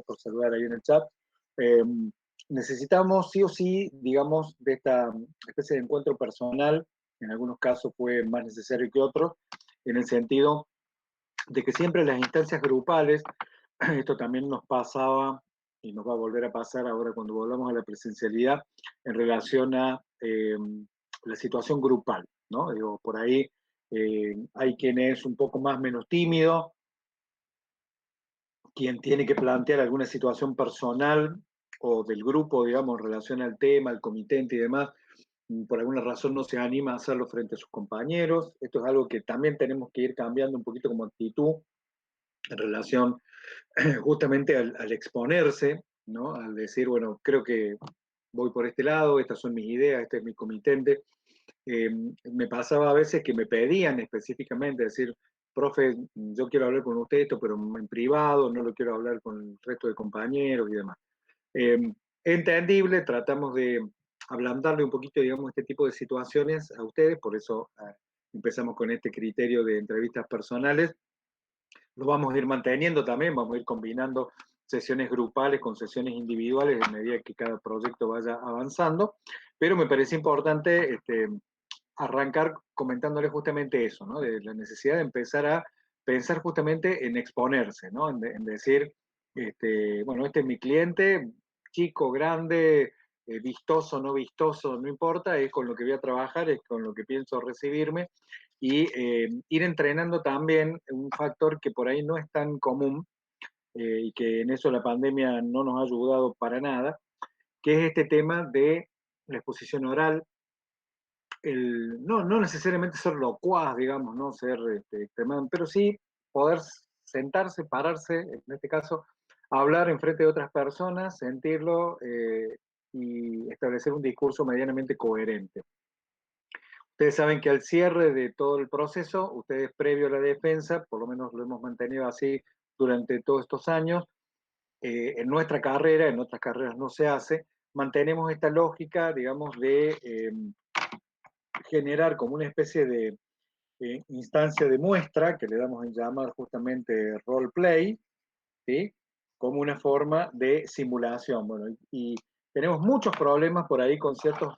por saludar ahí en el chat. Eh, Necesitamos sí o sí, digamos, de esta especie de encuentro personal, en algunos casos fue más necesario que otros, en el sentido de que siempre las instancias grupales, esto también nos pasaba y nos va a volver a pasar ahora cuando volvamos a la presencialidad, en relación a la situación grupal, ¿no? Digo, por ahí hay quien es un poco más menos tímido, quien tiene que plantear alguna situación personal o del grupo, digamos, en relación al tema, al comitente y demás, por alguna razón no se anima a hacerlo frente a sus compañeros. Esto es algo que también tenemos que ir cambiando un poquito como actitud en relación justamente al exponerse, ¿no? Al decir, bueno, creo que voy por este lado, estas son mis ideas, este es mi comitente. Eh, Me pasaba a veces que me pedían específicamente, decir, profe, yo quiero hablar con usted esto, pero en privado, no lo quiero hablar con el resto de compañeros y demás. Eh, Entendible, tratamos de ablandarle un poquito, digamos, este tipo de situaciones a ustedes, por eso empezamos con este criterio de entrevistas personales. Lo vamos a ir manteniendo también, vamos a ir combinando sesiones grupales con sesiones individuales a medida que cada proyecto vaya avanzando, pero me parece importante arrancar comentándole justamente eso, ¿no? De la necesidad de empezar a pensar justamente en exponerse, ¿no? En decir, bueno, este es mi cliente, chico, grande, vistoso, no vistoso, no importa, es con lo que voy a trabajar, es con lo que pienso recibirme, y ir entrenando también un factor que por ahí no es tan común, y que en eso la pandemia no nos ha ayudado para nada, que es este tema de la exposición oral, no necesariamente ser locuaz, digamos, no ser extremadamente, pero sí poder sentarse, pararse, en este caso, hablar en frente de otras personas, sentirlo y establecer un discurso medianamente coherente. Ustedes saben que al cierre de todo el proceso, ustedes previo a la defensa, por lo menos lo hemos mantenido así durante todos estos años, en nuestra carrera, en otras carreras no se hace, mantenemos esta lógica, digamos, de generar como una especie de instancia de muestra, que le damos en llamar justamente roleplay, ¿sí? Como una forma de simulación. Bueno, y tenemos muchos problemas por ahí con ciertos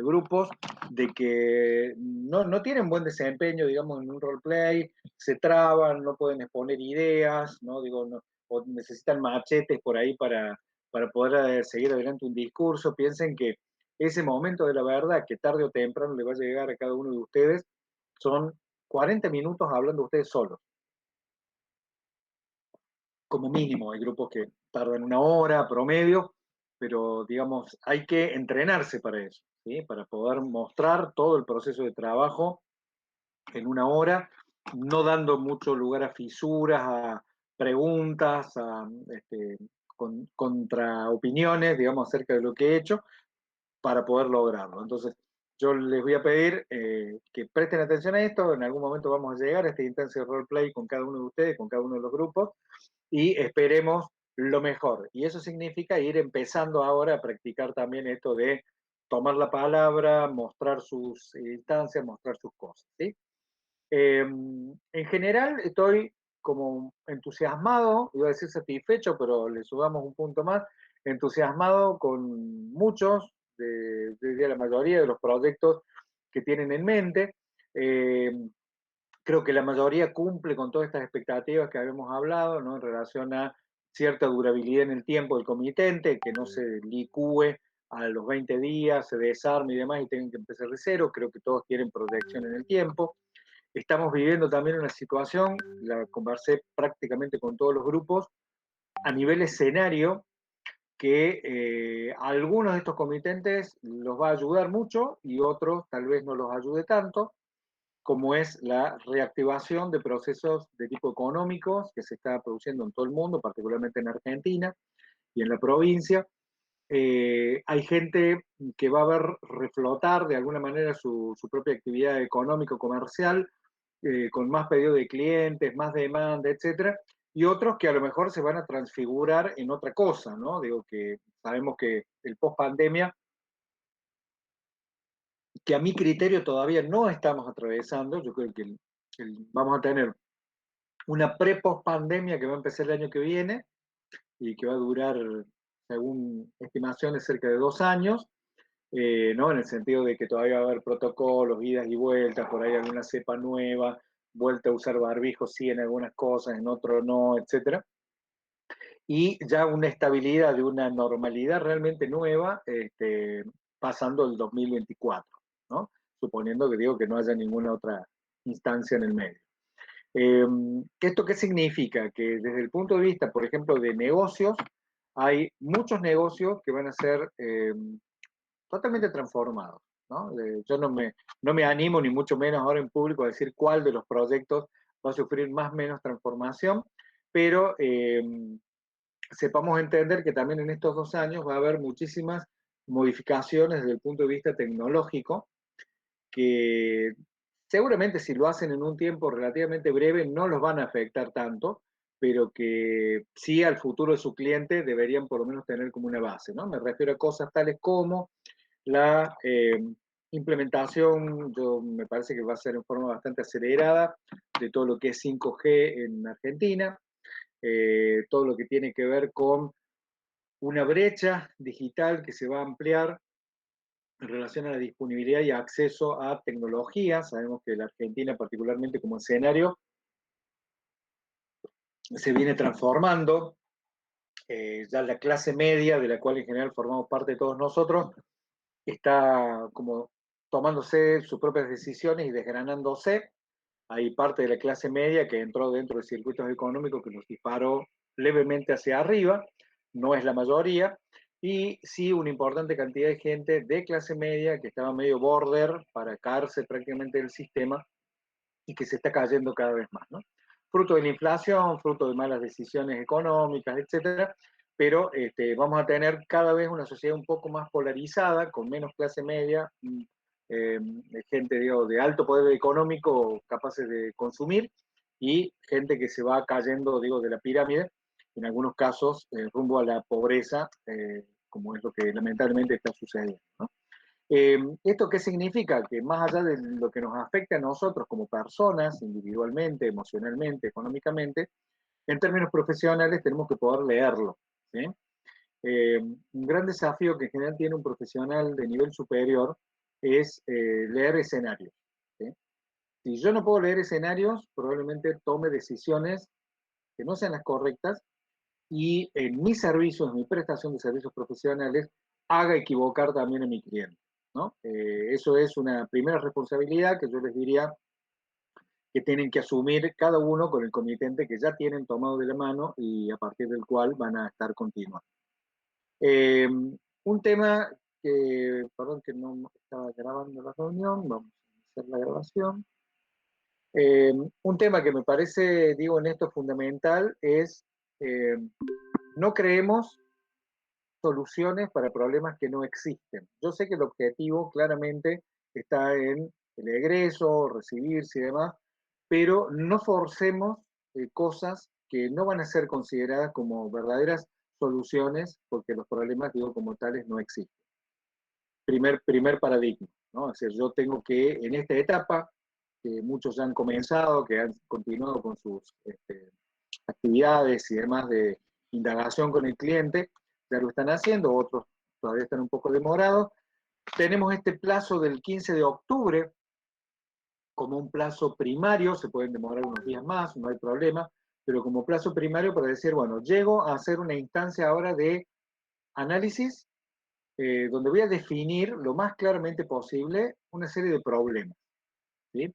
grupos de que no tienen buen desempeño, digamos, en un roleplay, se traban, no pueden exponer ideas, ¿no? Digo, no, o necesitan machetes por ahí para poder seguir adelante un discurso. Piensen que ese momento de la verdad, que tarde o temprano le va a llegar a cada uno de ustedes, son 40 minutos hablando ustedes solos como mínimo. Hay grupos que tardan una hora promedio, pero digamos, hay que entrenarse para eso, ¿sí? Para poder mostrar todo el proceso de trabajo en una hora, no dando mucho lugar a fisuras, a preguntas, a contraopiniones, digamos, acerca de lo que he hecho, para poder lograrlo. Entonces, yo les voy a pedir que presten atención a esto. En algún momento vamos a llegar a esta instancia de roleplay con cada uno de ustedes, con cada uno de los grupos, y esperemos lo mejor. Y eso significa ir empezando ahora a practicar también esto de tomar la palabra, mostrar sus instancias, mostrar sus cosas, ¿sí? En general estoy como entusiasmado, iba a decir satisfecho, pero le sumamos un punto más, entusiasmado con muchos, de la mayoría de los proyectos que tienen en mente. Eh, Creo que la mayoría cumple con todas estas expectativas que habíamos hablado, ¿no? En relación a cierta durabilidad en el tiempo del comitente, que no se licúe a los 20 días, se desarme y demás y tengan que empezar de cero. Creo que todos quieren proyección en el tiempo. Estamos viviendo también una situación, la conversé prácticamente con todos los grupos, a nivel escenario, que algunos de estos comitentes los va a ayudar mucho y otros tal vez no los ayude tanto, como es la reactivación de procesos de tipo económicos que se está produciendo en todo el mundo, particularmente en Argentina y en la provincia. Hay gente que va a ver reflotar de alguna manera su propia actividad económico-comercial, con más pedido de clientes, más demanda, etcétera, y otros que a lo mejor se van a transfigurar en otra cosa, ¿no? Digo que sabemos que el post pandemia, que a mi criterio todavía no estamos atravesando, yo creo que vamos a tener una pre-post pandemia que va a empezar el año que viene, y que va a durar, según estimaciones, cerca de 2 años, ¿no? En el sentido de que todavía va a haber protocolos, idas y vueltas, por ahí alguna cepa nueva, vuelta a usar barbijo, sí, en algunas cosas, en otro no, etcétera. Y ya una estabilidad de una normalidad realmente nueva, pasando el 2024, ¿no? Suponiendo que digo que no haya ninguna otra instancia en el medio. ¿Esto qué significa? Que desde el punto de vista, por ejemplo, de negocios, hay muchos negocios que van a ser totalmente transformados, ¿no? Yo no me animo, ni mucho menos ahora en público, a decir cuál de los proyectos va a sufrir más o menos transformación, pero sepamos entender que también en estos 2 años va a haber muchísimas modificaciones desde el punto de vista tecnológico, que seguramente si lo hacen en un tiempo relativamente breve no los van a afectar tanto, pero que sí al futuro de su cliente deberían por lo menos tener como una base, ¿no? Me refiero a cosas tales como la implementación, yo me parece que va a ser en forma bastante acelerada, de todo lo que es 5G en Argentina, todo lo que tiene que ver con una brecha digital que se va a ampliar en relación a la disponibilidad y acceso a tecnología. Sabemos que la Argentina, particularmente como escenario, se viene transformando. Ya la clase media, de la cual en general formamos parte todos nosotros, está como tomándose sus propias decisiones y desgranándose. Hay parte de la clase media que entró dentro de circuitos económicos que nos disparó levemente hacia arriba, no es la mayoría, y sí una importante cantidad de gente de clase media que estaba medio border para caerse prácticamente del sistema y que se está cayendo cada vez más, ¿no? Fruto de la inflación, fruto de malas decisiones económicas, etcétera, pero vamos a tener cada vez una sociedad un poco más polarizada, con menos clase media, eh, gente digo, de alto poder económico capaces de consumir, y gente que se va cayendo, digo, de la pirámide, en algunos casos rumbo a la pobreza, como es lo que lamentablemente está sucediendo, ¿no? ¿Esto qué significa? Que más allá de lo que nos afecta a nosotros como personas, individualmente, emocionalmente, económicamente, en términos profesionales tenemos que poder leerlo, ¿sí? Un gran desafío que en general tiene un profesional de nivel superior es leer escenarios, ¿sí? Si yo no puedo leer escenarios, probablemente tome decisiones que no sean las correctas y en mis servicios, en mi prestación de servicios profesionales, haga equivocar también a mi cliente, ¿no? Eso es una primera responsabilidad que yo les diría que tienen que asumir cada uno con el comitente que ya tienen tomado de la mano y a partir del cual van a estar continuando. Un tema que, perdón que no estaba grabando la reunión, vamos a hacer la grabación. Un tema que me parece, digo, en esto fundamental es, no creemos soluciones para problemas que no existen. Yo sé que el objetivo claramente está en el egreso, recibirse y demás, pero no forcemos cosas que no van a ser consideradas como verdaderas soluciones porque los problemas, digo, como tales no existen. Primer paradigma, ¿no? Es decir, yo tengo que en esta etapa, que muchos ya han comenzado, que han continuado con sus actividades y demás de indagación con el cliente, ya lo están haciendo, otros todavía están un poco demorados. Tenemos este plazo del 15 de octubre como un plazo primario, se pueden demorar unos días más, no hay problema, pero como plazo primario para decir, bueno, llego a hacer una instancia ahora de análisis donde voy a definir lo más claramente posible una serie de problemas, ¿sí?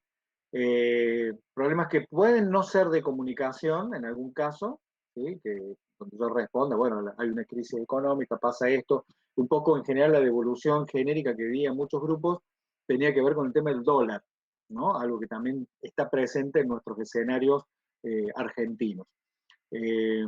Problemas que pueden no ser de comunicación en algún caso, ¿sí? Que cuando yo responda, bueno, hay una crisis económica, pasa esto, un poco en general la devolución genérica que vi en muchos grupos tenía que ver con el tema del dólar, ¿no? Algo que también está presente en nuestros escenarios argentinos. Eh,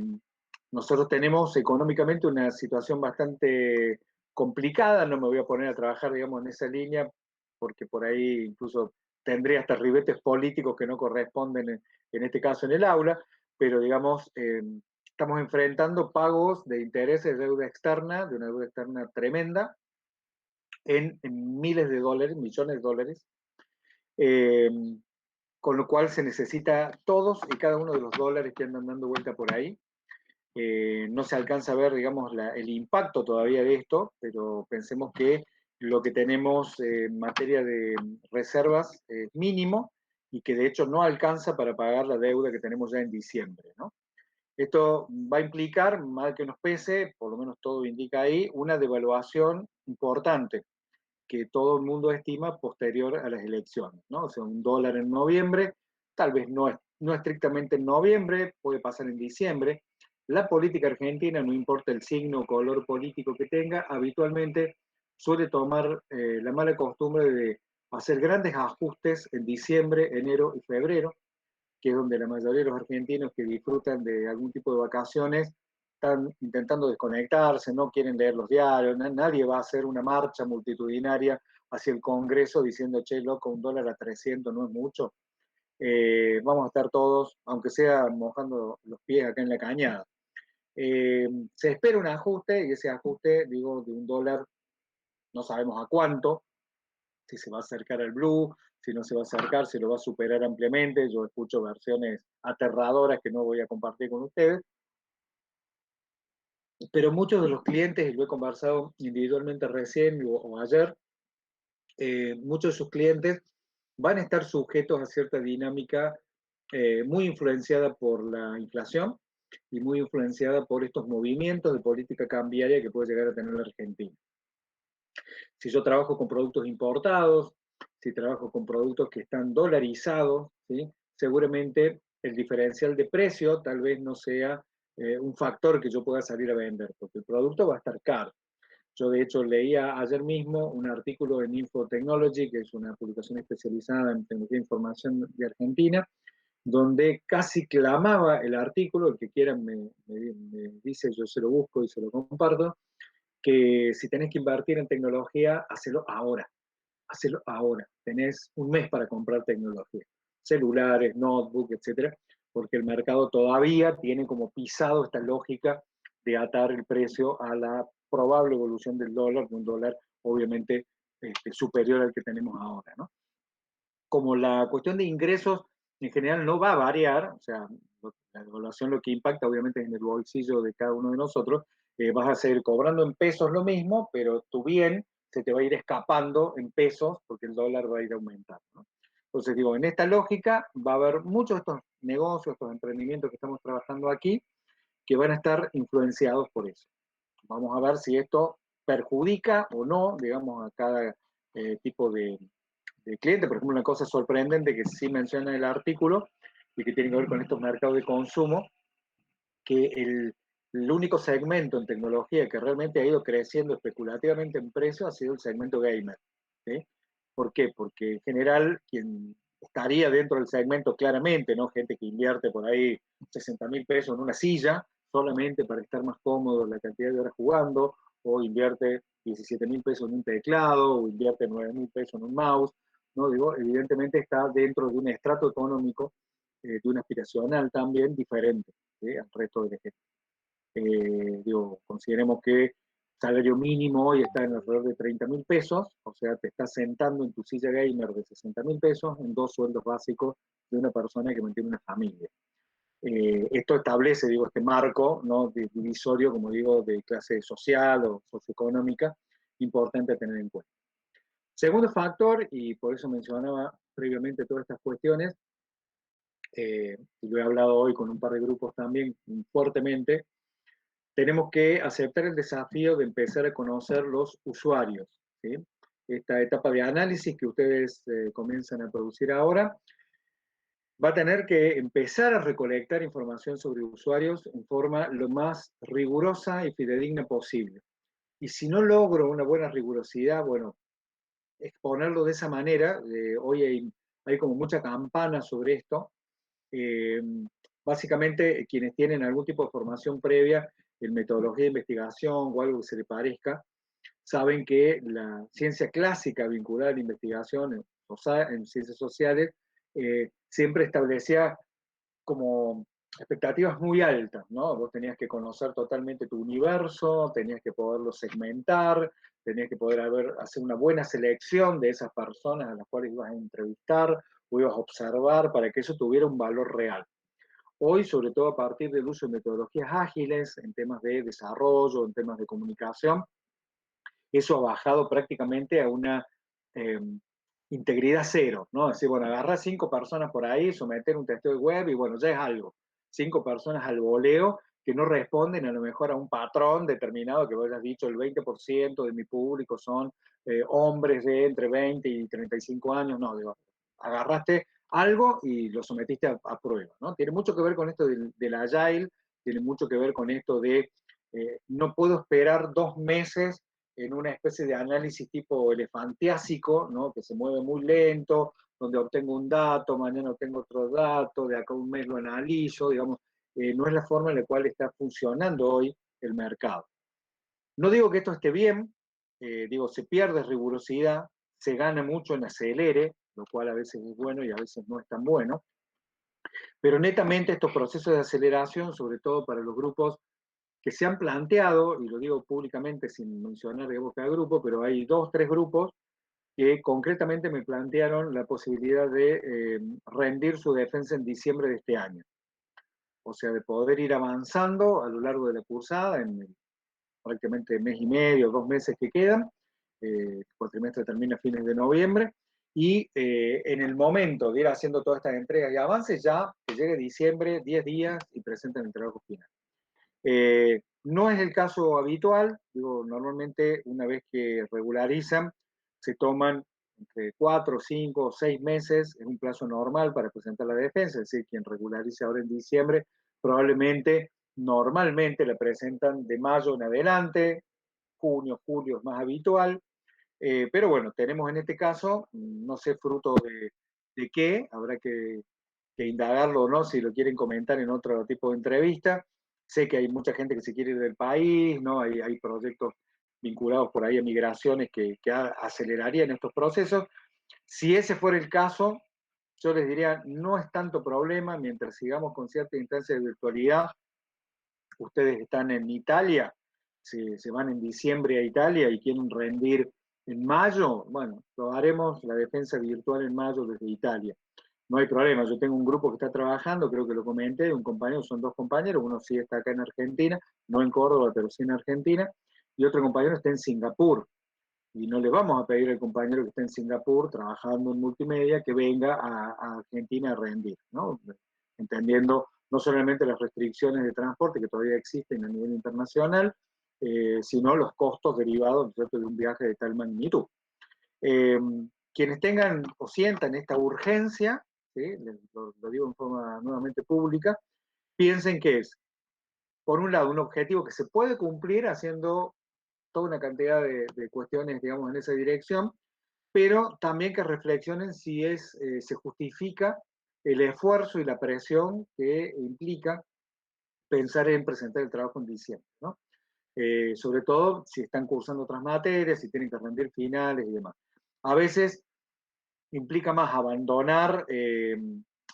Nosotros tenemos económicamente una situación bastante complicada, no me voy a poner a trabajar, digamos, en esa línea, porque por ahí incluso tendría hasta ribetes políticos que no corresponden en este caso en el aula, pero digamos, estamos enfrentando pagos de intereses de deuda externa, de una deuda externa tremenda, en miles de dólares, millones de dólares, eh, con lo cual se necesita todos y cada uno de los dólares que andan dando vuelta por ahí. No se alcanza a ver, digamos, el impacto todavía de esto, pero pensemos que lo que tenemos en materia de reservas es mínimo y que de hecho no alcanza para pagar la deuda que tenemos ya en diciembre, ¿no? Esto va a implicar, mal que nos pese, por lo menos todo indica ahí, una devaluación importante que todo el mundo estima posterior a las elecciones, ¿no? O sea, un dólar en noviembre, tal vez no estrictamente en noviembre, puede pasar en diciembre. La política argentina, no importa el signo o color político que tenga, habitualmente suele tomar la mala costumbre de hacer grandes ajustes en diciembre, enero y febrero, que es donde la mayoría de los argentinos que disfrutan de algún tipo de vacaciones están intentando desconectarse, no quieren leer los diarios, nadie va a hacer una marcha multitudinaria hacia el Congreso diciendo, che, loco, un dólar a 300 no es mucho. Vamos a estar todos, aunque sea mojando los pies acá en la cañada. Se espera un ajuste y ese ajuste, digo, de un dólar, no sabemos a cuánto, si se va a acercar al blue, si no se va a acercar, si lo va a superar ampliamente. Yo escucho versiones aterradoras que no voy a compartir con ustedes, pero muchos de los clientes, y lo he conversado individualmente recién o ayer, muchos de sus clientes van a estar sujetos a cierta dinámica muy influenciada por la inflación y muy influenciada por estos movimientos de política cambiaria que puede llegar a tener la Argentina. Si yo trabajo con productos importados, si trabajo con productos que están dolarizados, ¿sí? Seguramente el diferencial de precio tal vez no sea un factor que yo pueda salir a vender, porque el producto va a estar caro. Yo de hecho leía ayer mismo un artículo en Infotechnology, que es una publicación especializada en tecnología de información de Argentina, donde casi clamaba el artículo, el que quiera me dice, yo se lo busco y se lo comparto, que si tenés que invertir en tecnología, hacelo ahora. Tenés un mes para comprar tecnología, celulares, notebook, etcétera, porque el mercado todavía tiene como pisado esta lógica de atar el precio a la probable evolución del dólar, de un dólar obviamente superior al que tenemos ahora, ¿no? Como la cuestión de ingresos en general no va a variar, o sea, la devaluación lo que impacta obviamente es en el bolsillo de cada uno de nosotros, vas a seguir cobrando en pesos lo mismo, pero tu bien se te va a ir escapando en pesos porque el dólar va a ir aumentando, ¿no? Entonces digo, en esta lógica va a haber muchos de estos negocios, estos emprendimientos que estamos trabajando aquí, que van a estar influenciados por eso. Vamos a ver si esto perjudica o no, digamos, a cada tipo de cliente. Por ejemplo, una cosa sorprendente que sí menciona el artículo y que tiene que ver con estos mercados de consumo, que el único segmento en tecnología que realmente ha ido creciendo especulativamente en precio ha sido el segmento gamer, ¿sí? ¿Por qué? Porque en general quien estaría dentro del segmento claramente, ¿no? Gente que invierte por ahí 60.000 pesos en una silla solamente para estar más cómodo la cantidad de horas jugando, o invierte 17.000 pesos en un teclado, o invierte 9.000 pesos en un mouse, ¿no? Digo, evidentemente está dentro de un estrato económico, de un aspiracional también diferente, ¿sí? Al resto de la gente. Digo, consideremos que salario mínimo hoy está en alrededor de 30.000 pesos, o sea, te estás sentando en tu silla gamer de 60.000 pesos en dos sueldos básicos de una persona que mantiene una familia. Esto establece, digo, este marco, ¿no? Divisorio, como digo, de clase social o socioeconómica, importante a tener en cuenta. Segundo factor, y por eso mencionaba previamente todas estas cuestiones, y lo he hablado hoy con un par de grupos también fuertemente, tenemos que aceptar el desafío de empezar a conocer los usuarios, ¿sí? Esta etapa de análisis que ustedes comienzan a producir ahora va a tener que empezar a recolectar información sobre usuarios en forma lo más rigurosa y fidedigna posible. Y si no logro una buena rigurosidad, bueno, exponerlo de esa manera, hoy hay como mucha campana sobre esto, eh, básicamente quienes tienen algún tipo de formación previa en metodología de investigación o algo que se le parezca, saben que la ciencia clásica vinculada a la investigación en ciencias sociales siempre establecía como expectativas muy altas, ¿no? Vos tenías que conocer totalmente tu universo, tenías que poderlo segmentar, tenías que poder hacer una buena selección de esas personas a las cuales ibas a entrevistar o ibas a observar para que eso tuviera un valor real. Hoy, sobre todo a partir del uso de metodologías ágiles en temas de desarrollo, en temas de comunicación, eso ha bajado prácticamente a una eh, integridad cero, ¿no? Es decir, bueno, agarrar 5 personas por ahí, someter un testeo de web y bueno, ya es algo. 5 personas al voleo que no responden a lo mejor a un patrón determinado que vos hayas dicho, el 20% de mi público son hombres de entre 20 y 35 años, no, digo, agarraste algo y lo sometiste a prueba, ¿no? Tiene mucho que ver con esto del agile, tiene mucho que ver con esto de no puedo esperar 2 meses en una especie de análisis tipo elefantiásico, ¿no? Que se mueve muy lento, donde obtengo un dato, mañana obtengo otro dato, de acá a un mes lo analizo, digamos, no es la forma en la cual está funcionando hoy el mercado. No digo que esto esté bien, digo, se pierde rigurosidad, se gana mucho en acelere, lo cual a veces es bueno y a veces no es tan bueno, pero netamente estos procesos de aceleración, sobre todo para los grupos que se han planteado, y lo digo públicamente sin mencionar digamos, cada grupo, pero hay 2, 3 grupos que concretamente me plantearon la posibilidad de rendir su defensa en diciembre de este año. O sea, de poder ir avanzando a lo largo de la cursada, en el, prácticamente mes y medio, 2 meses que quedan, el cuatrimestre termina a fines de noviembre, y en el momento de ir haciendo todas estas entregas y avances, ya que llegue diciembre, 10 días y presenten el trabajo final. No es el caso habitual, digo, normalmente una vez que regularizan, se toman entre 4, 5 o 6 meses, es un plazo normal para presentar la defensa, es decir, quien regularice ahora en diciembre, probablemente, normalmente la presentan de mayo en adelante, junio, julio es más habitual, pero bueno, tenemos en este caso, no sé fruto de qué, habrá que indagarlo o no, si lo quieren comentar en otro tipo de entrevista. Sé que hay mucha gente que se quiere ir del país, ¿no? Hay proyectos vinculados por ahí a migraciones que acelerarían estos procesos. Si ese fuera el caso, yo les diría, no es tanto problema, mientras sigamos con cierta instancia de virtualidad, ustedes están en Italia, se van en diciembre a Italia y quieren rendir en mayo, bueno, lo haremos la defensa virtual en mayo desde Italia. No hay problema, yo tengo un grupo que está trabajando, creo que lo comenté, un compañero, son 2 compañeros, uno sí está acá en Argentina, no en Córdoba, pero sí en Argentina, y otro compañero está en Singapur. Y no le vamos a pedir al compañero que está en Singapur trabajando en multimedia que venga a Argentina a rendir, ¿no? Entendiendo no solamente las restricciones de transporte que todavía existen a nivel internacional, sino los costos derivados, ¿cierto?, de un viaje de tal magnitud. Eh, Quienes tengan o sientan esta urgencia, ¿sí? Lo digo en forma nuevamente pública, piensen que es, por un lado, un objetivo que se puede cumplir haciendo toda una cantidad de cuestiones, digamos, en esa dirección, pero también que reflexionen si se justifica el esfuerzo y la presión que implica pensar en presentar el trabajo en diciembre, ¿no? Sobre todo si están cursando otras materias, si tienen que rendir finales y demás. A veces implica más abandonar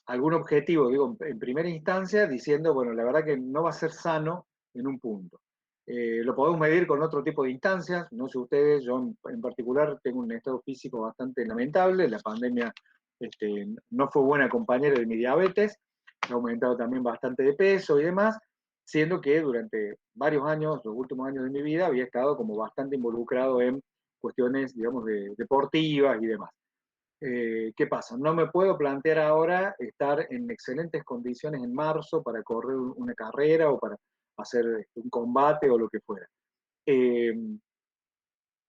algún objetivo, digo, en primera instancia, diciendo, bueno, la verdad que no va a ser sano en un punto. Lo podemos medir con otro tipo de instancias, no sé ustedes, yo en particular tengo un estado físico bastante lamentable, la pandemia no fue buena compañera de mi diabetes, he aumentado también bastante de peso y demás, siendo que durante varios años, los últimos años de mi vida, había estado como bastante involucrado en cuestiones, digamos, deportivas y demás. ¿Qué pasa? No me puedo plantear ahora estar en excelentes condiciones en marzo para correr una carrera o para hacer un combate o lo que fuera. Eh,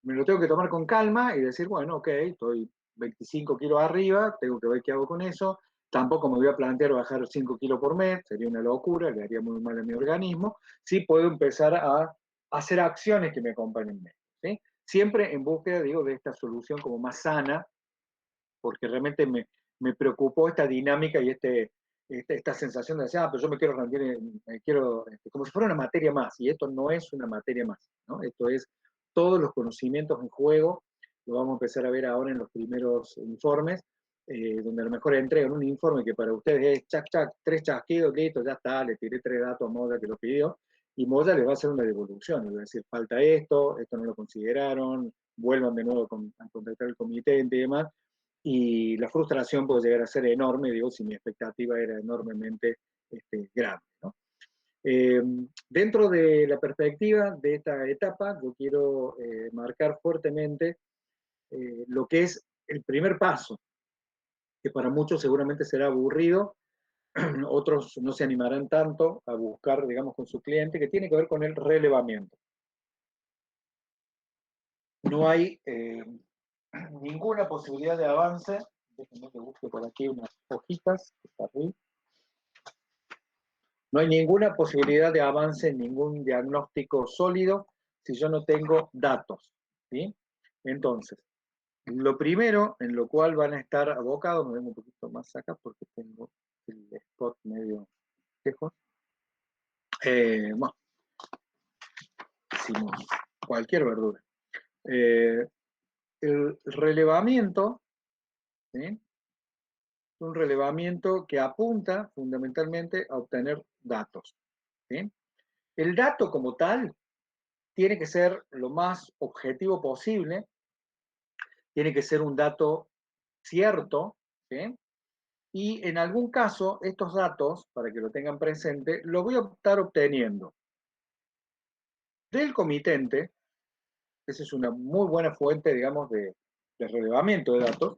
Me lo tengo que tomar con calma y decir, bueno, ok, estoy 25 kilos arriba, tengo que ver qué hago con eso. Tampoco me voy a plantear bajar 5 kilos por mes, sería una locura, le haría muy mal a mi organismo. Sí puedo empezar a hacer acciones que me acompañen menos, ¿sí? Siempre en búsqueda, digo, de esta solución como más sana, porque realmente me preocupó esta dinámica y esta sensación de decir, pero yo me quiero rendir, me quiero, como si fuera una materia más, y esto no es una materia más, ¿no? Esto es todos los conocimientos en juego, lo vamos a empezar a ver ahora en los primeros informes, donde a lo mejor entregan un informe que para ustedes es chac, chac, 3 chasquidos, listo, ya está, le tiré 3 datos a Moya que lo pidió, y Moya les va a hacer una devolución, les va a decir, falta esto no lo consideraron, vuelvan de nuevo a contactar el comité y demás, y la frustración puede llegar a ser enorme, digo, si mi expectativa era enormemente grande, ¿no? Dentro de la perspectiva de esta etapa, yo quiero marcar fuertemente lo que es el primer paso, que para muchos seguramente será aburrido, otros no se animarán tanto a buscar, digamos, con su cliente, que tiene que ver con el relevamiento. No hay ninguna posibilidad de avance. Déjenme que busque por aquí unas hojitas. Está aquí. No hay ninguna posibilidad de avance, ningún diagnóstico sólido si yo no tengo datos, ¿sí? Entonces, lo primero en lo cual van a estar abocados, me vengo un poquito más acá porque tengo el spot medio lejos. Bueno, hicimos cualquier verdura. El relevamiento, ¿sí? Un relevamiento que apunta fundamentalmente a obtener datos, ¿sí? El dato como tal tiene que ser lo más objetivo posible, tiene que ser un dato cierto, ¿sí? Y en algún caso, estos datos, para que lo tengan presente, los voy a estar obteniendo del comitente. Esa es una muy buena fuente, digamos, de relevamiento de datos.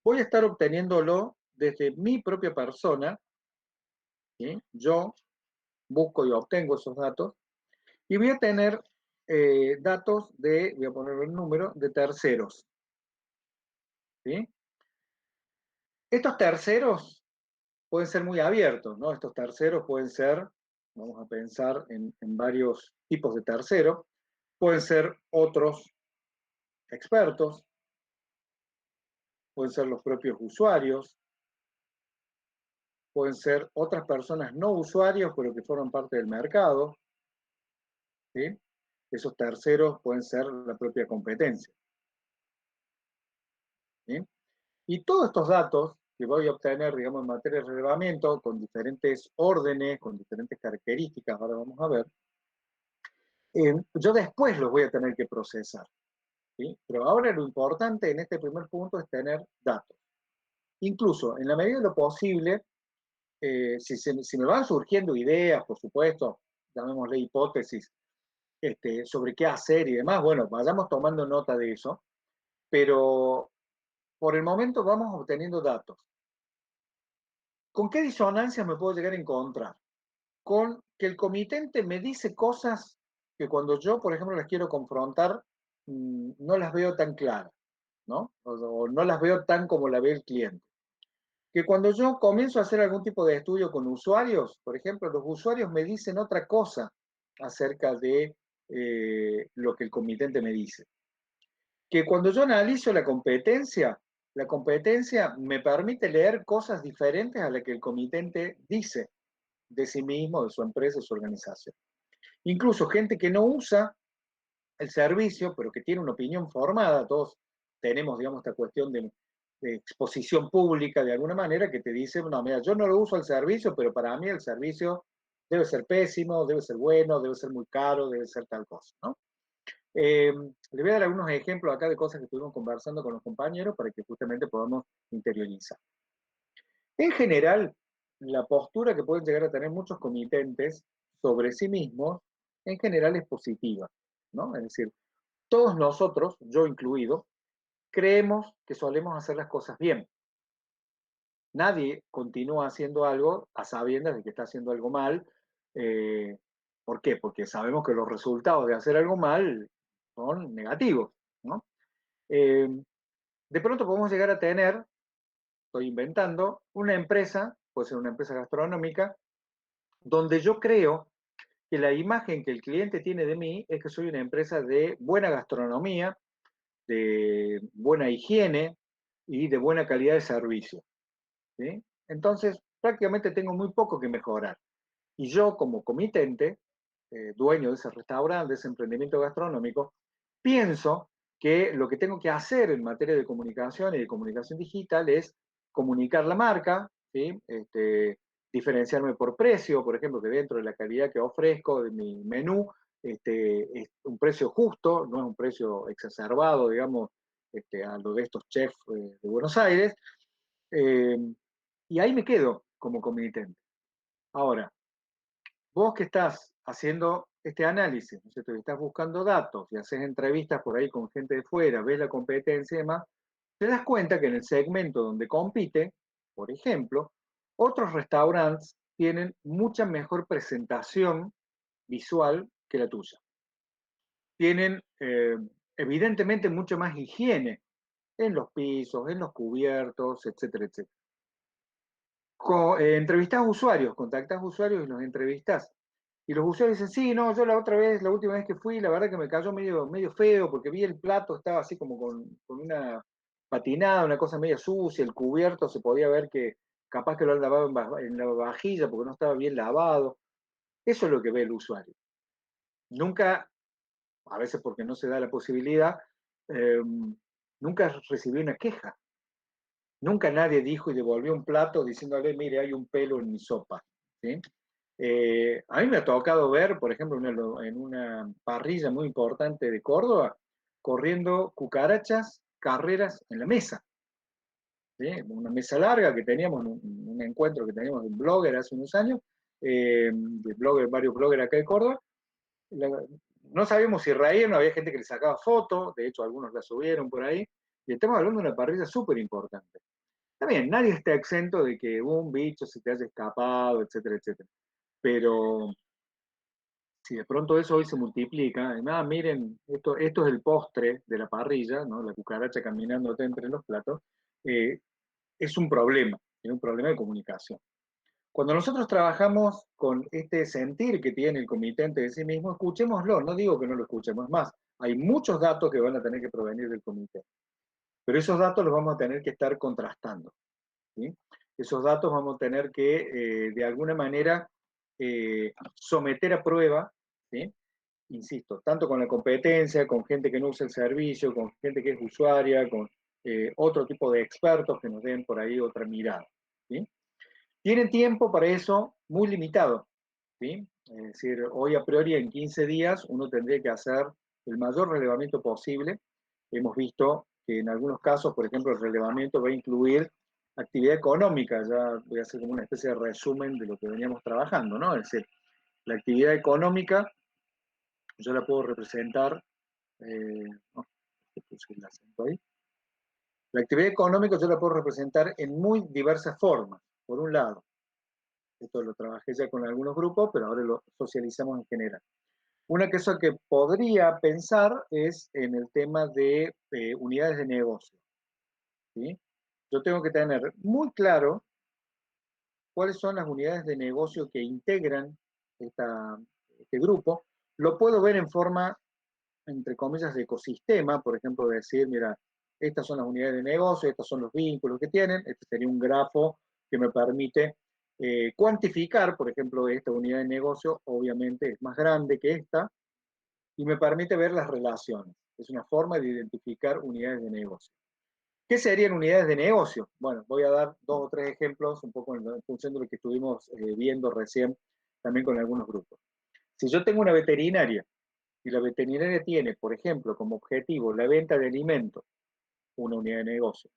Voy a estar obteniéndolo desde mi propia persona, ¿sí? Yo busco y obtengo esos datos, y voy a tener datos de, voy a poner el número, de terceros, ¿sí? Estos terceros pueden ser muy abiertos, ¿no? Estos terceros pueden ser, vamos a pensar en varios tipos de terceros, pueden ser otros expertos, pueden ser los propios usuarios, pueden ser otras personas no usuarios, pero que forman parte del mercado, ¿sí? Esos terceros pueden ser la propia competencia, ¿sí? Y todos estos datos que voy a obtener, digamos, en materia de relevamiento, con diferentes órdenes, con diferentes características, ahora vamos a ver, yo después los voy a tener que procesar, ¿sí? Pero ahora lo importante en este primer punto es tener datos. Incluso, en la medida de lo posible, si me van surgiendo ideas, por supuesto, llamémosle hipótesis, sobre qué hacer y demás, bueno, vayamos tomando nota de eso, pero por el momento vamos obteniendo datos. ¿Con qué disonancias me puedo llegar a encontrar? Con que el comitente me dice cosas que cuando yo, por ejemplo, las quiero confrontar, no las veo tan claras, ¿no? O no las veo tan como la ve el cliente. Que cuando yo comienzo a hacer algún tipo de estudio con usuarios, por ejemplo, los usuarios me dicen otra cosa acerca de lo que el comitente me dice. Que cuando yo analizo la competencia me permite leer cosas diferentes a las que el comitente dice de sí mismo, de su empresa, de su organización. Incluso gente que no usa el servicio, pero que tiene una opinión formada, todos tenemos, digamos, esta cuestión de exposición pública de alguna manera, que te dice, no, mira, yo no lo uso el servicio, pero para mí el servicio debe ser pésimo, debe ser bueno, debe ser muy caro, debe ser tal cosa, ¿no? Le voy a dar algunos ejemplos acá de cosas que estuvimos conversando con los compañeros para que justamente podamos interiorizar. En general, la postura que pueden llegar a tener muchos comitentes sobre sí mismos, en general es positiva, ¿no? Es decir, todos nosotros, yo incluido, creemos que solemos hacer las cosas bien. Nadie continúa haciendo algo a sabiendas de que está haciendo algo mal. Eh, ¿Por qué? Porque sabemos que los resultados de hacer algo mal son negativos, ¿no? Eh, de pronto podemos llegar a tener, estoy inventando, una empresa, puede ser una empresa gastronómica, donde yo creo que la imagen que el cliente tiene de mí es que soy una empresa de buena gastronomía, de buena higiene y de buena calidad de servicio, ¿sí? Entonces, prácticamente tengo muy poco que mejorar. Y yo, como comitente, dueño de ese restaurante, de ese emprendimiento gastronómico, pienso que lo que tengo que hacer en materia de comunicación y de comunicación digital es comunicar la marca, ¿sí? Diferenciarme por precio, por ejemplo, que dentro de la calidad que ofrezco de mi menú, es un precio justo, no es un precio exacerbado, digamos, a lo de estos chefs de Buenos Aires, eh, y ahí me quedo como comitente. Ahora, vos que estás haciendo este análisis, ¿no es cierto? Y estás buscando datos y haces entrevistas por ahí con gente de fuera, ves la competencia y demás, te das cuenta que en el segmento donde compite, por ejemplo, otros restaurantes tienen mucha mejor presentación visual que la tuya. Tienen evidentemente mucho más higiene en los pisos, en los cubiertos, etcétera, etcétera. Entrevistás usuarios, contactás usuarios y los entrevistás. Y los usuarios dicen, sí, no, yo la otra vez, la última vez que fui, la verdad que me cayó medio feo, porque vi el plato, estaba así como con una patinada, una cosa media sucia, el cubierto se podía ver que capaz que lo han lavado en la vajilla porque no estaba bien lavado. Eso es lo que ve el usuario. Nunca, a veces porque no se da la posibilidad, eh, nunca recibí una queja. Nunca nadie dijo y devolvió un plato diciéndole, mire, hay un pelo en mi sopa. ¿Sí? A mí me ha tocado ver, por ejemplo, en una parrilla muy importante de Córdoba, corriendo cucarachas, carreras en la mesa. ¿Sí? Una mesa larga que teníamos, un encuentro que teníamos de un blogger hace unos años, de blogger, varios bloggers acá de Córdoba. La, no sabíamos si reían, había gente que le sacaba fotos, de hecho algunos la subieron por ahí, y estamos hablando de una parrilla súper importante. Está bien, nadie está exento de que un bicho se te haya escapado, etcétera, etcétera. Pero si de pronto eso hoy se multiplica, miren, esto es el postre de la parrilla, ¿no? La cucaracha caminándote entre los platos, eh, es un problema de comunicación. Cuando nosotros trabajamos con este sentir que tiene el comitente de sí mismo, escuchémoslo, no digo que no lo escuchemos, es más, hay muchos datos que van a tener que provenir del comité, pero esos datos los vamos a tener que estar contrastando. ¿Sí? Esos datos vamos a tener que, de alguna manera, someter a prueba, ¿sí? Insisto, tanto con la competencia, con gente que no usa el servicio, con gente que es usuaria, con otro tipo de expertos que nos den por ahí otra mirada. ¿Sí? Tienen tiempo para eso muy limitado. ¿Sí? Es decir, hoy a priori en 15 días uno tendría que hacer el mayor relevamiento posible. Hemos visto que en algunos casos, por ejemplo, el relevamiento va a incluir actividad económica. Ya voy a hacer como una especie de resumen de lo que veníamos trabajando, ¿no? Es decir, la actividad económica yo la puedo representar, no, puse el acento ahí. La actividad económica yo la puedo representar en muy diversas formas. Por un lado, esto lo trabajé ya con algunos grupos, pero ahora lo socializamos en general. Una cosa que podría pensar es en el tema de unidades de negocio. ¿Sí? Yo tengo que tener muy claro cuáles son las unidades de negocio que integran este grupo. Lo puedo ver en forma, entre comillas, de ecosistema, por ejemplo, decir, mira, estas son las unidades de negocio, estos son los vínculos que tienen, este sería un grafo que me permite cuantificar, por ejemplo, esta unidad de negocio, obviamente es más grande que esta, y me permite ver las relaciones. Es una forma de identificar unidades de negocio. ¿Qué serían unidades de negocio? Bueno, voy a dar dos o tres ejemplos, un poco en función de lo que estuvimos viendo recién también con algunos grupos. Si yo tengo una veterinaria y la veterinaria tiene, por ejemplo, como objetivo la venta de alimentos, una unidad de negocio,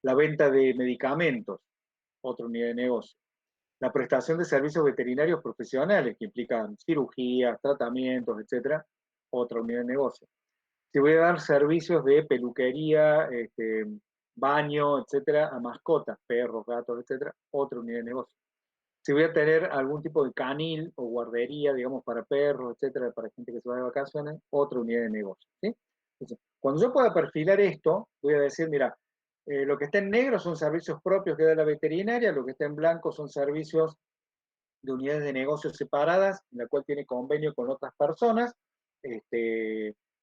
la venta de medicamentos, otra unidad de negocio, la prestación de servicios veterinarios profesionales que implican cirugías, tratamientos, etcétera, otra unidad de negocio. Si voy a dar servicios de peluquería, baño, etcétera, a mascotas, perros, gatos, etcétera, otra unidad de negocio. Si voy a tener algún tipo de canil o guardería, digamos, para perros, etcétera, para gente que se va de vacaciones, otra unidad de negocio. ¿Sí? Entonces, cuando yo pueda perfilar esto, voy a decir, mira, lo que está en negro son servicios propios que da la veterinaria, lo que está en blanco son servicios de unidades de negocios separadas, en la cual tiene convenio con otras personas.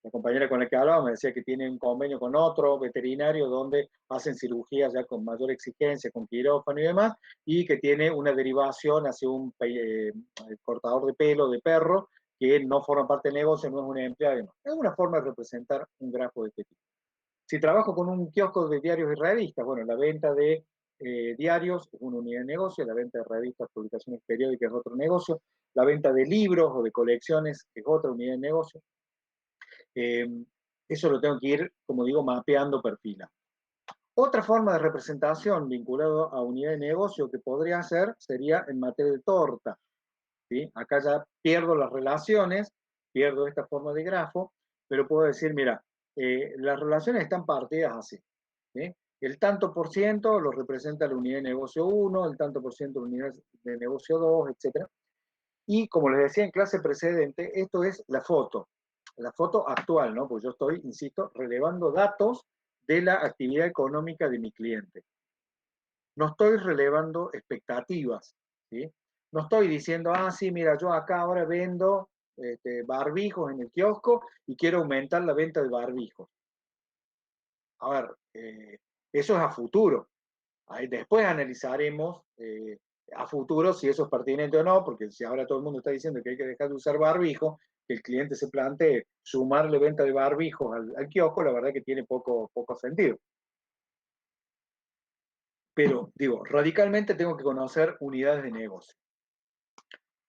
La compañera con la que hablaba me decía que tiene un convenio con otro veterinario donde hacen cirugías ya con mayor exigencia, con quirófano y demás, y que tiene una derivación hacia un cortador de pelo de perro que no forma parte del negocio, no es una empleada. Es una forma de representar un grafo de este tipo. Si trabajo con un kiosco de diarios y revistas, bueno, la venta de diarios es una unidad de negocio, la venta de revistas, publicaciones periódicas es otro negocio, la venta de libros o de colecciones es otra unidad de negocio. Eh, Eso lo tengo que ir, como digo, mapeando perfila. Otra forma de representación vinculado a unidad de negocio que podría hacer sería en materia de torta. ¿Sí? Acá ya pierdo las relaciones, pierdo esta forma de grafo, pero puedo decir, mira, las relaciones están partidas así. ¿Sí? El tanto por ciento lo representa la unidad de negocio 1, el tanto por ciento la unidad de negocio 2, etc. Y como les decía en clase precedente, esto es la foto actual, ¿no? Porque yo estoy, insisto, relevando datos de la actividad económica de mi cliente. No estoy relevando expectativas, ¿sí? No estoy diciendo, ah, sí, mira, yo acá ahora vendo barbijos en el kiosco y quiero aumentar la venta de barbijos. A ver, eso es a futuro. Ahí después analizaremos a futuro si eso es pertinente o no, porque si ahora todo el mundo está diciendo que hay que dejar de usar barbijo, que el cliente se plantee sumarle venta de barbijos al kiosco, la verdad que tiene poco sentido. Pero digo, radicalmente tengo que conocer unidades de negocio.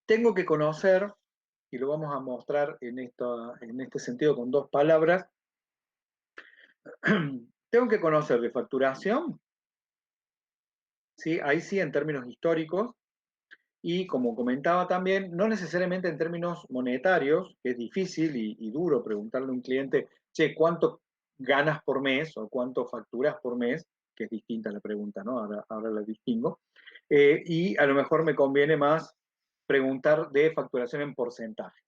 Tengo que conocer, y lo vamos a mostrar en este sentido con dos palabras, tengo que conocer de facturación, ¿sí? Ahí sí en términos históricos, y como comentaba también, no necesariamente en términos monetarios, que es difícil y duro preguntarle a un cliente, che, ¿cuánto ganas por mes o cuánto facturas por mes? Que es distinta la pregunta, ¿no? Ahora la distingo. Y a lo mejor me conviene más preguntar de facturación en porcentaje.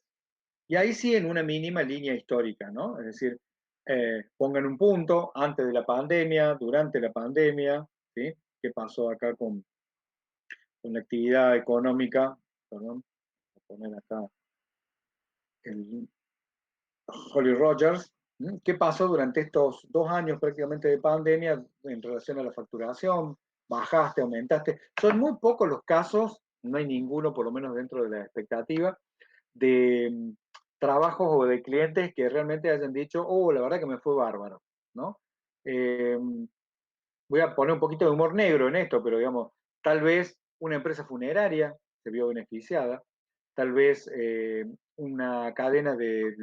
Y ahí sí en una mínima línea histórica, ¿no? Es decir, pongan un punto antes de la pandemia, durante la pandemia, ¿sí? ¿Qué pasó acá con la actividad económica? Perdón, voy a poner acá el Holly Rogers. ¿Qué pasó durante estos 2 años prácticamente de pandemia en relación a la facturación? ¿Bajaste, aumentaste? Son muy pocos los casos, no hay ninguno, por lo menos dentro de la expectativa, de trabajos o de clientes que realmente hayan dicho, oh, la verdad que me fue bárbaro, ¿no? Eh, Voy a poner un poquito de humor negro en esto, pero digamos, tal vez una empresa funeraria se vio beneficiada, tal vez una cadena de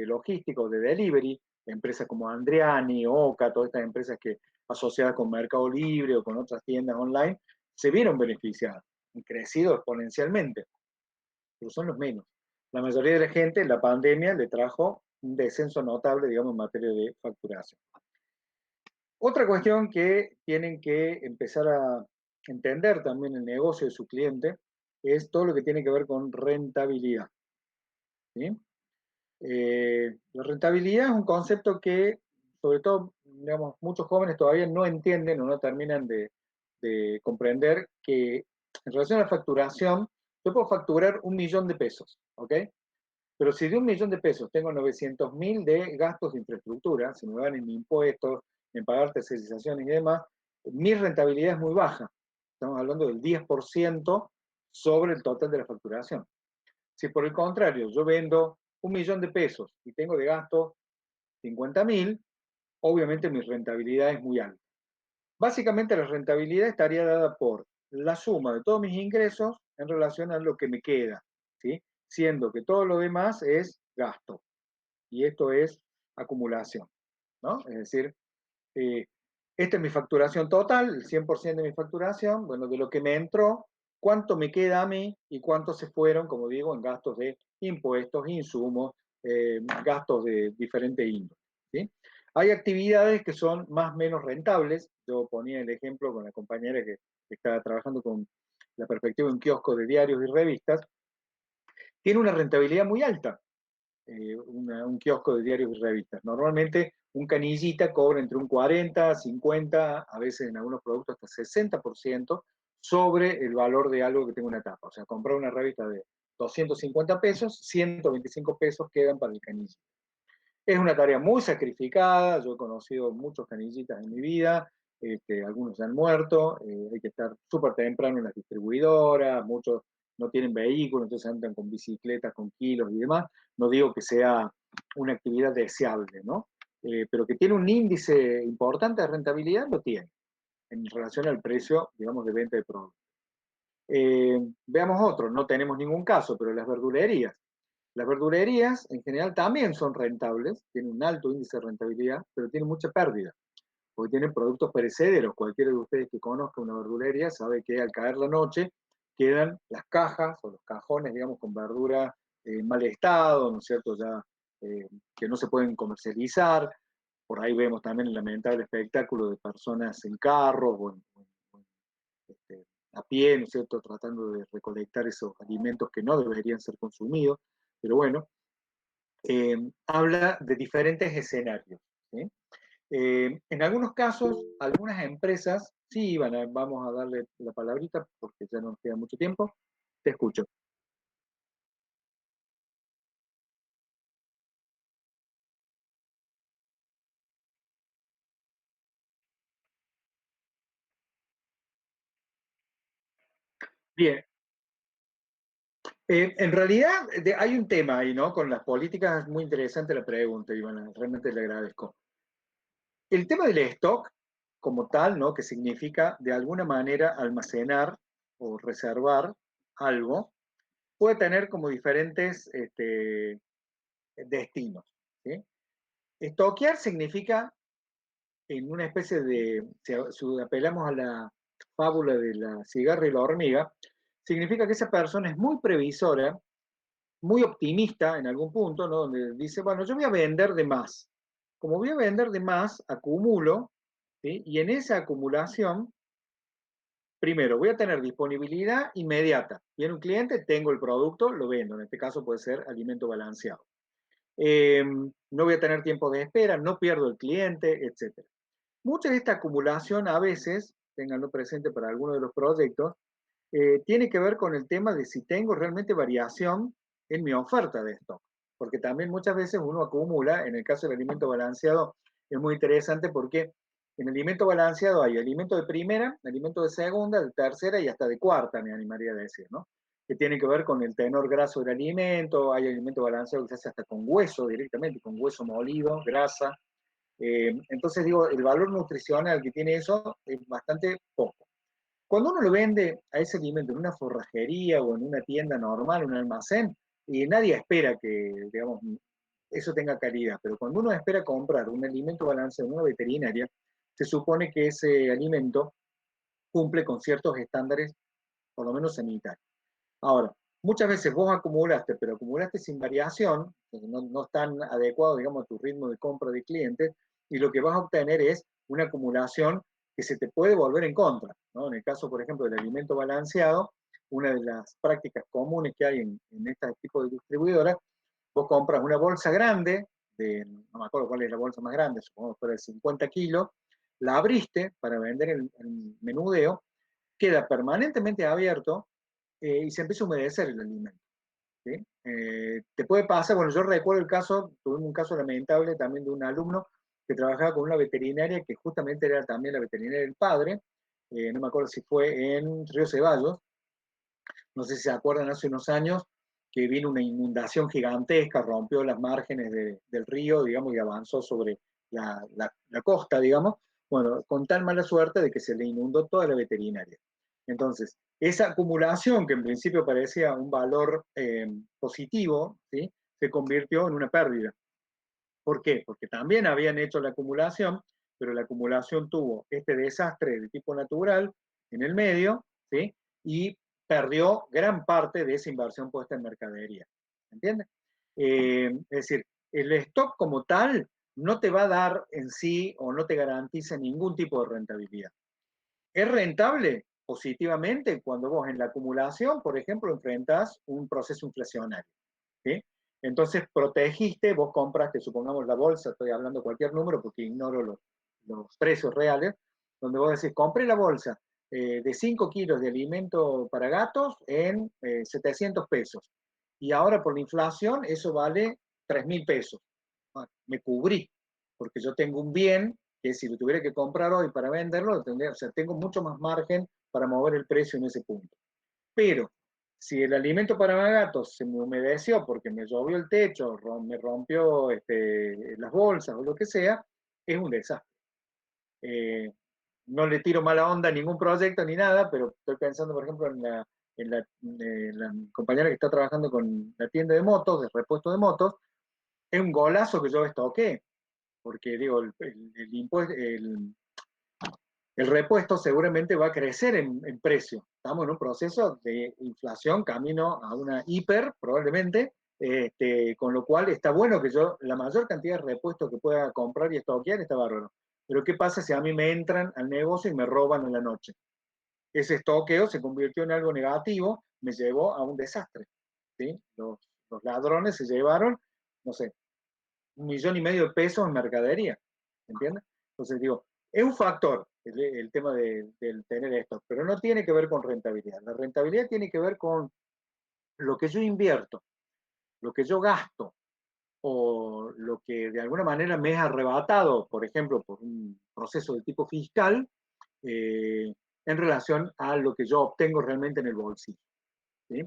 logísticos, de delivery, empresas como Andriani, Oca, todas estas empresas que asociadas con Mercado Libre o con otras tiendas online, se vieron beneficiadas y crecido exponencialmente, pero son los menos. La mayoría de la gente, la pandemia le trajo un descenso notable, digamos, en materia de facturación. Otra cuestión que tienen que empezar a entender también el negocio de su cliente es todo lo que tiene que ver con rentabilidad. ¿Sí? La rentabilidad es un concepto que, sobre todo, digamos, muchos jóvenes todavía no entienden o no terminan de comprender que en relación a la facturación, yo puedo facturar 1.000.000 de pesos, ¿ok? Pero si de 1.000.000 de pesos tengo 900.000 de gastos de infraestructura, si me van en impuestos, en pagar tercerizaciones y demás, mi rentabilidad es muy baja. Estamos hablando del 10% sobre el total de la facturación. Si por el contrario yo vendo 1.000.000 de pesos y tengo de gasto 50.000, obviamente mi rentabilidad es muy alta. Básicamente la rentabilidad estaría dada por la suma de todos mis ingresos en relación a lo que me queda, ¿sí? Siendo que todo lo demás es gasto y esto es acumulación, ¿no? Es decir, eh, esta es mi facturación total, el 100% de mi facturación, bueno, de lo que me entró, cuánto me queda a mí y cuánto se fueron, como digo, en gastos de impuestos, insumos, gastos de diferente índole, ¿sí? Hay actividades que son más o menos rentables. Yo ponía el ejemplo con la compañera que estaba trabajando con la perspectiva de un kiosco de diarios y revistas. Tiene una rentabilidad muy alta, un kiosco de diarios y revistas. Normalmente un canillita cobra entre un 40, 50, a veces en algunos productos hasta 60% sobre el valor de algo que tenga una tapa. O sea, comprar una revista de 250 pesos, 125 pesos quedan para el canillita. Es una tarea muy sacrificada, yo he conocido muchos canillitas en mi vida, algunos se han muerto, hay que estar súper temprano en las distribuidoras, muchos no tienen vehículos, entonces andan con bicicletas, con kilos y demás. No digo que sea una actividad deseable, ¿no? Pero que tiene un índice importante de rentabilidad, lo tiene, en relación al precio, digamos, de venta de productos. Veamos otro, no tenemos ningún caso, pero las verdulerías. Las verdulerías en general también son rentables, tienen un alto índice de rentabilidad, pero tienen mucha pérdida. porque tienen productos perecederos. Cualquiera de ustedes que conozca una verdulería sabe que al caer la noche quedan las cajas o los cajones, digamos, con verdura en mal estado, ¿no es cierto? Ya que no se pueden comercializar. Por ahí vemos también el lamentable espectáculo de personas en carros o este, a pie, ¿no es cierto?, tratando de recolectar esos alimentos que no deberían ser consumidos. Pero bueno, habla de diferentes escenarios, ¿sí? En algunos casos, algunas empresas, sí, vamos a darle la palabrita porque ya no nos queda mucho tiempo. Te escucho. Bien, en realidad hay un tema ahí, ¿no? Con las políticas, es muy interesante la pregunta, Ivana, realmente le agradezco. El tema del stock como tal, ¿no? Que significa de alguna manera almacenar o reservar algo, puede tener como diferentes destinos, ¿sí? Estoquear significa en una especie de, si apelamos a la fábula de la cigarra y la hormiga, significa que esa persona es muy previsora, muy optimista en algún punto, ¿no? Donde dice, bueno, yo voy a vender de más. Como voy a vender de más, acumulo, ¿sí? Y en esa acumulación, primero, voy a tener disponibilidad inmediata. Viene un cliente, tengo el producto, lo vendo. En este caso puede ser alimento balanceado. No voy a tener tiempo de espera, no pierdo el cliente, etcétera. Mucha de esta acumulación a veces, tenganlo presente para algunos de los proyectos, tiene que ver con el tema de si tengo realmente variación en mi oferta de stock. Porque también muchas veces uno acumula, en el caso del alimento balanceado, es muy interesante porque en el alimento balanceado hay alimento de primera, alimento de segunda, de tercera y hasta de cuarta, me animaría a decir, ¿no? Que tiene que ver con el tenor graso del alimento, hay alimento balanceado que se hace hasta con hueso directamente, con hueso molido, grasa. Entonces digo, el valor nutricional que tiene eso es bastante poco. Cuando uno lo vende a ese alimento en una forrajería o en una tienda normal, un almacén, y nadie espera que, digamos, eso tenga calidad, pero cuando uno espera comprar un alimento balanceado en una veterinaria, se supone que ese alimento cumple con ciertos estándares, por lo menos sanitarios. Ahora, muchas veces vos acumulaste, pero acumulaste sin variación, no es tan adecuado, digamos, a tu ritmo de compra de clientes, y lo que vas a obtener es una acumulación que se te puede volver en contra, ¿no? En el caso, por ejemplo, del alimento balanceado, una de las prácticas comunes que hay en este tipo de distribuidoras, vos compras una bolsa grande, no me acuerdo cuál es la bolsa más grande, supongo que fuera de 50 kilos, la abriste para vender el menudeo, queda permanentemente abierto y se empieza a humedecer el alimento. ¿Sí? Te puede pasar, bueno, yo recuerdo el caso, tuvimos un caso lamentable también de un alumno que trabajaba con una veterinaria que justamente era también la veterinaria del padre, no me acuerdo si fue en Río Ceballos, no sé si se acuerdan hace unos años que vino una inundación gigantesca, rompió las márgenes del río, digamos, y avanzó sobre la costa, digamos, bueno, con tan mala suerte de que se le inundó toda la veterinaria. Entonces, esa acumulación que en principio parecía un valor positivo, ¿sí? Se convirtió en una pérdida. ¿Por qué? Porque también habían hecho la acumulación, pero la acumulación tuvo este desastre de tipo natural en el medio, ¿sí? Y perdió gran parte de esa inversión puesta en mercadería. ¿Entiendes? Es decir, el stock como tal no te va a dar en sí o no te garantiza ningún tipo de rentabilidad. ¿Es rentable? Positivamente cuando vos en la acumulación, por ejemplo, enfrentás un proceso inflacionario. ¿Sí? Entonces protegiste, vos compraste, supongamos la bolsa, estoy hablando de cualquier número porque ignoro los precios reales, donde vos decís, compré la bolsa de 5 kilos de alimento para gatos en 700 pesos. Y ahora por la inflación eso vale 3.000 pesos. Ah, me cubrí, porque yo tengo un bien que si lo tuviera que comprar hoy para venderlo, tendría, o sea, tengo mucho más margen para mover el precio en ese punto. Pero si el alimento para gatos se me humedeció porque me llovió el techo, me rompió las bolsas o lo que sea, es un desastre. Eh, no le tiro mala onda a ningún proyecto ni nada, pero estoy pensando, por ejemplo, en la compañera que está trabajando con la tienda de motos, de repuesto de motos, es un golazo que yo estoqué, porque digo, el impuesto, El repuesto seguramente va a crecer en precio. Estamos en un proceso de inflación, camino a una hiper, probablemente, con lo cual está bueno que yo, la mayor cantidad de repuestos que pueda comprar y estoquear está bárbaro. Pero ¿qué pasa si a mí me entran al negocio y me roban en la noche? Ese estoqueo se convirtió en algo negativo, me llevó a un desastre. ¿Sí? Los ladrones se llevaron, no sé, 1,5 millones de pesos en mercadería, ¿entiendes? Entonces digo, es un factor el tema del tener esto, pero no tiene que ver con rentabilidad. La rentabilidad tiene que ver con lo que yo invierto, lo que yo gasto, o lo que de alguna manera me es arrebatado, por ejemplo, por un proceso de tipo fiscal, en relación a lo que yo obtengo realmente en el bolsillo. ¿Sí?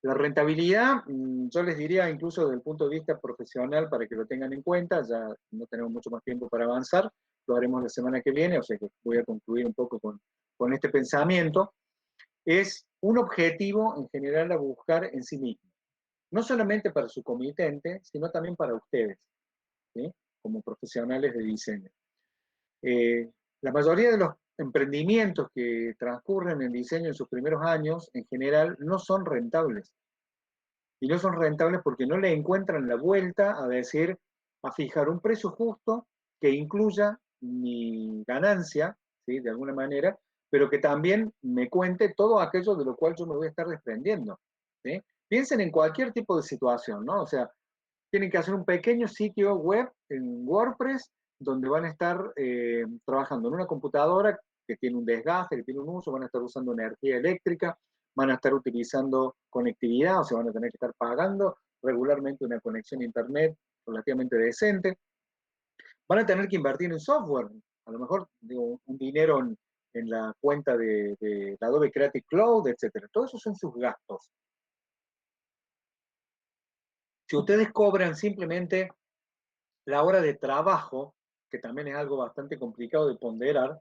La rentabilidad, yo les diría incluso desde el punto de vista profesional para que lo tengan en cuenta, ya no tenemos mucho más tiempo para avanzar, lo haremos la semana que viene, o sea que voy a concluir un poco con este pensamiento, es un objetivo en general a buscar en sí mismo, no solamente para su comitente, sino también para ustedes, ¿sí? Como profesionales de diseño. La mayoría de los emprendimientos que transcurren en diseño en sus primeros años, en general, no son rentables. Y no son rentables porque no le encuentran la vuelta a decir, a fijar un precio justo que incluya mi ganancia, ¿sí? De alguna manera, pero que también me cuente todo aquello de lo cual yo me voy a estar desprendiendo. ¿Sí? Piensen en cualquier tipo de situación, ¿no? O sea, tienen que hacer un pequeño sitio web en WordPress donde van a estar trabajando en una computadora que tiene un desgaste, que tiene un uso, van a estar usando energía eléctrica, van a estar utilizando conectividad, o sea, van a tener que estar pagando regularmente una conexión a internet relativamente decente, van a tener que invertir en software, a lo mejor digo, un dinero en la cuenta de Adobe Creative Cloud, etcétera. Todos esos son sus gastos. Si ustedes cobran simplemente la hora de trabajo, que también es algo bastante complicado de ponderar,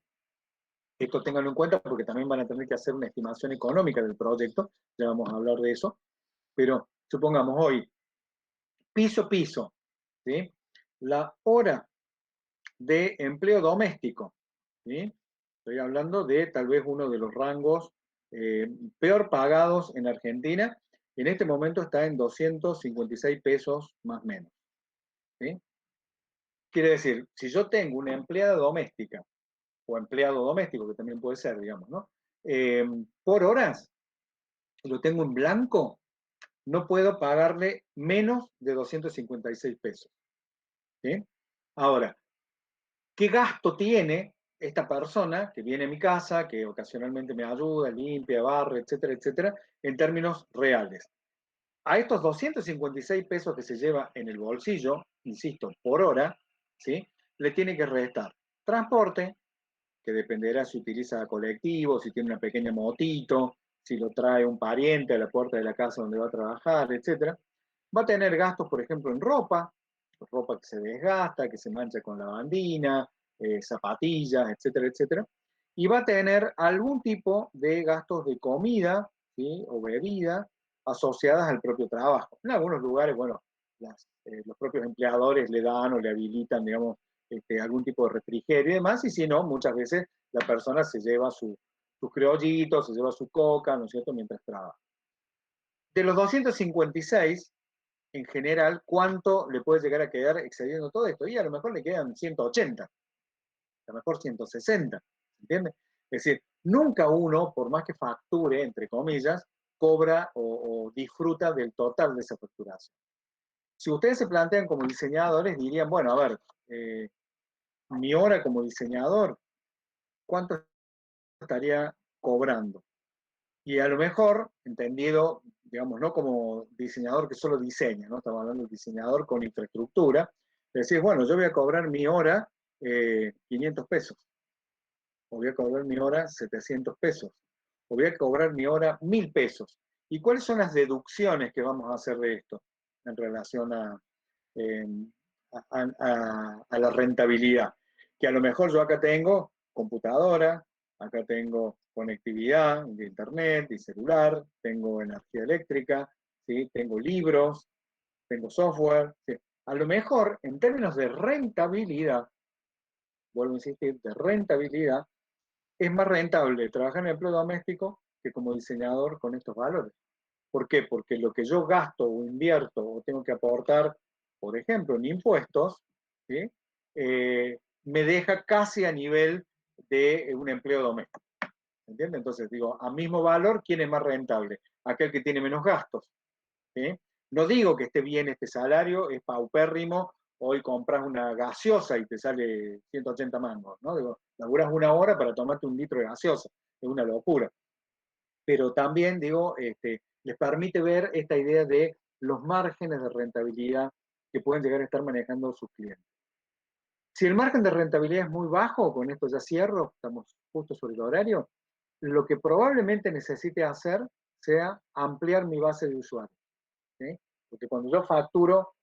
esto ténganlo en cuenta porque también van a tener que hacer una estimación económica del proyecto, ya vamos a hablar de eso, pero supongamos hoy, piso, ¿sí? La hora de empleo doméstico, ¿sí? Estoy hablando de tal vez uno de los rangos peor pagados en Argentina, en este momento está en 256 pesos más o menos, ¿sí? Quiere decir, si yo tengo una empleada doméstica o empleado doméstico, que también puede ser, digamos, ¿no? Por horas, lo tengo en blanco, no puedo pagarle menos de 256 pesos. ¿Sí? Ahora, ¿qué gasto tiene esta persona que viene a mi casa, que ocasionalmente me ayuda, limpia, barre, etcétera, etcétera, en términos reales? A estos 256 pesos que se lleva en el bolsillo, insisto, por hora, ¿sí? Le tiene que restar transporte, que dependerá si utiliza colectivo, si tiene una pequeña motito, si lo trae un pariente a la puerta de la casa donde va a trabajar, etcétera. Va a tener gastos, por ejemplo, en ropa que se desgasta, que se mancha con lavandina, zapatillas, etcétera, etcétera. Y va a tener algún tipo de gastos de comida, ¿sí? O bebida asociadas al propio trabajo. En algunos lugares, bueno, los propios empleadores le dan o le habilitan, digamos, algún tipo de refrigerio y demás, y si no, muchas veces la persona se lleva sus criollitos, se lleva su coca, ¿no es cierto?, mientras trabaja. De los 256, en general, ¿cuánto le puede llegar a quedar excediendo todo esto? Y a lo mejor le quedan 180, a lo mejor 160, ¿entiendes? Es decir, nunca uno, por más que facture, entre comillas, cobra o disfruta del total de esa facturación. Si ustedes se plantean como diseñadores, dirían, bueno, a ver, mi hora como diseñador, ¿cuánto estaría cobrando? Y a lo mejor, entendido, digamos, no como diseñador que solo diseña, ¿no? Estamos hablando de diseñador con infraestructura, decís, bueno, yo voy a cobrar mi hora 500 pesos, o voy a cobrar mi hora 700 pesos, o voy a cobrar mi hora 1000 pesos. ¿Y cuáles son las deducciones que vamos a hacer de esto en relación eh, a la rentabilidad? Que a lo mejor yo acá tengo computadora, acá tengo conectividad de internet y celular, tengo energía eléctrica, ¿sí? Tengo libros, tengo software. ¿Sí? A lo mejor, en términos de rentabilidad, vuelvo a insistir, de rentabilidad, es más rentable trabajar en el empleo doméstico que como diseñador con estos valores. ¿Por qué? Porque lo que yo gasto o invierto o tengo que aportar, por ejemplo, en impuestos, ¿sí? Me deja casi a nivel de un empleo doméstico. ¿Entiendes? Entonces digo, a mismo valor, ¿quién es más rentable? Aquel que tiene menos gastos. ¿Sí? No digo que esté bien este salario, es paupérrimo, hoy compras una gaseosa y te sale 180 mangos, ¿no? Digo, laburas una hora para tomarte un litro de gaseosa, es una locura. Pero también, digo, les permite ver esta idea de los márgenes de rentabilidad que pueden llegar a estar manejando sus clientes. Si el margen de rentabilidad es muy bajo, con esto ya cierro, estamos justo sobre el horario, lo que probablemente necesite hacer sea ampliar mi base de usuarios. ¿Sí? Porque cuando yo facturo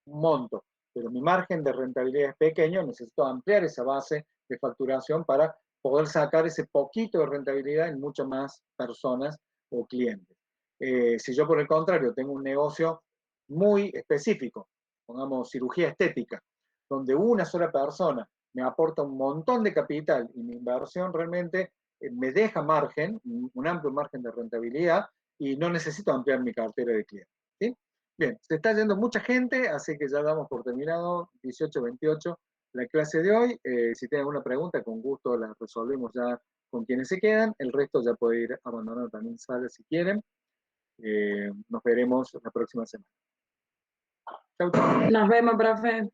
un monto, pero mi margen de rentabilidad es pequeño, necesito ampliar esa base de facturación para poder sacar ese poquito de rentabilidad en muchas más personas o clientes. Si yo por el contrario tengo un negocio muy específico, pongamos cirugía estética, donde una sola persona me aporta un montón de capital y mi inversión realmente me deja margen, un amplio margen de rentabilidad y no necesito ampliar mi cartera de clientes. ¿Sí? Bien, se está yendo mucha gente, así que ya damos por terminado 18-28 la clase de hoy. Si tienen alguna pregunta, con gusto la resolvemos ya con quienes se quedan. El resto ya puede ir abandonando también sala si quieren. Nos veremos la próxima semana. Chau, chau. Nos vemos, profe.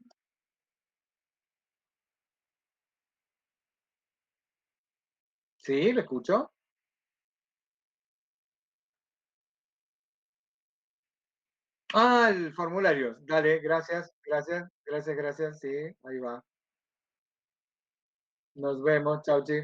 ¿Sí? ¿Lo escucho? Ah, el formulario. Dale, gracias, gracias, gracias, gracias. Sí, ahí va. Nos vemos. Chau, chi.